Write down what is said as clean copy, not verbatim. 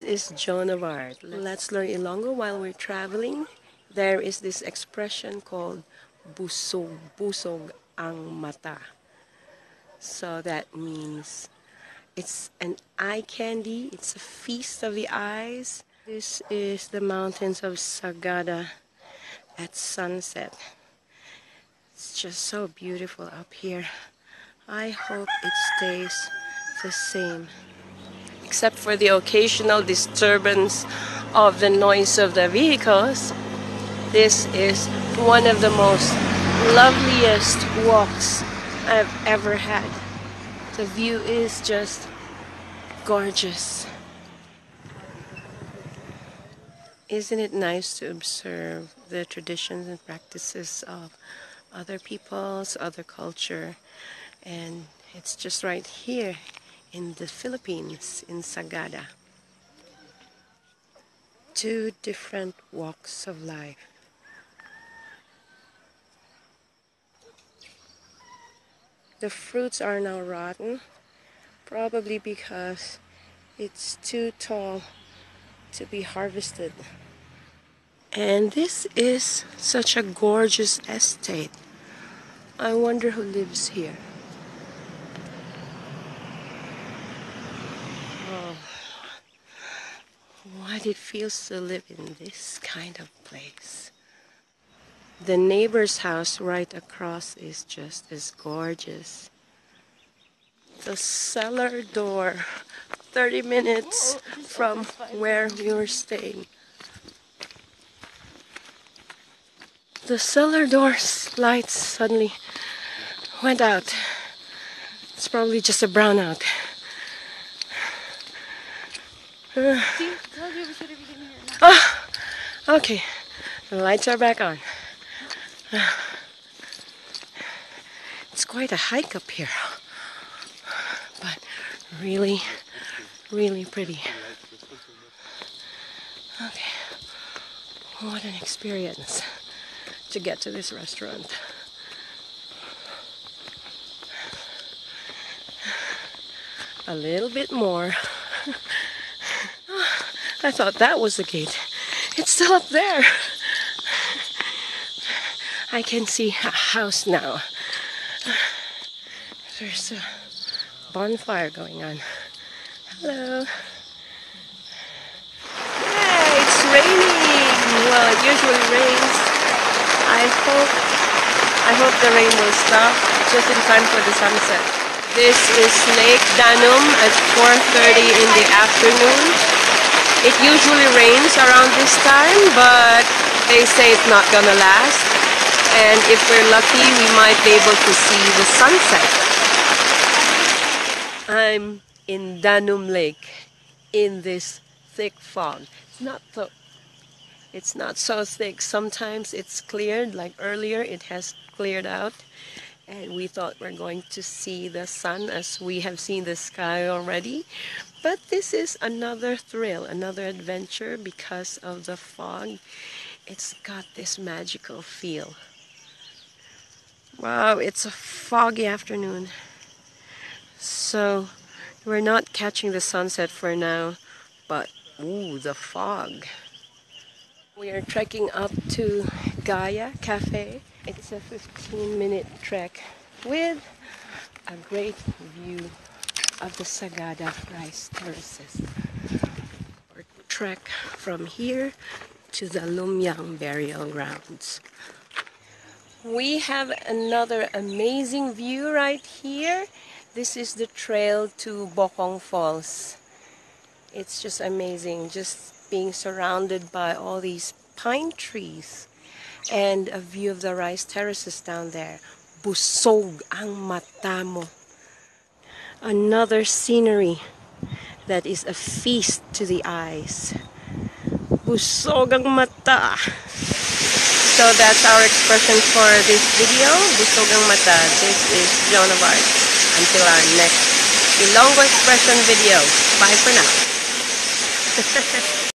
This is Joan of Art. Let's learn Ilonggo while we're traveling. There is this expression called BUSOG ang mata. So that means it's an eye candy, it's a feast of the eyes. This is the mountains of Sagada at sunset. It's just so beautiful up here. I hope it stays the same. Except for the occasional disturbance of the noise of the vehicles, this is one of the most loveliest walks I've ever had. The view is just gorgeous. Isn't it nice to observe the traditions and practices of other peoples, other culture? And it's just right here in the Philippines, in Sagada. Two different walks of life. The fruits are now rotten, probably because it's too tall to be harvested. And this is such a gorgeous estate. I wonder who lives here. Oh, what it feels to live in this kind of place. The neighbor's house right across is just as gorgeous. The cellar door, 30 minutes from where we were staying. The cellar door's lights suddenly went out. It's probably just a brownout. Okay, the lights are back on. It's quite a hike up here, but really, really pretty. Okay, what an experience to get to this restaurant. A little bit more. I thought that was the gate. It's still up there. I can see a house now. There's a bonfire going on. Hello. Hey, it's raining. Well, it usually rains. I hope the rain will stop just in time for the sunset. This is Lake Danum at 4:30 in the afternoon. It usually rains around this time, but they say it's not gonna last. And if we're lucky, we might be able to see the sunset. I'm in Danum Lake in this thick fog. It's not so thick. Sometimes it's cleared, like earlier it has cleared out. And we thought we're going to see the sun as we have seen the sky already. But this is another thrill, another adventure because of the fog. It's got this magical feel. Wow, it's a foggy afternoon. So we're not catching the sunset for now, but ooh, the fog. We are trekking up to Gaia Cafe. It's a 15-minute trek with a great view of the Sagada rice terraces. Or trek from here to the Lumyang burial grounds. We have another amazing view right here. This is the trail to Bokong Falls. It's just amazing, just being surrounded by all these pine trees and a view of the rice terraces down there. Busog ang mata mo. Another scenery that is a feast to the eyes. Busog ang mata. So that's our expression for this video. Busog ang mata. This is Joan of Art. Until our next Ilonggo expression video. Bye for now.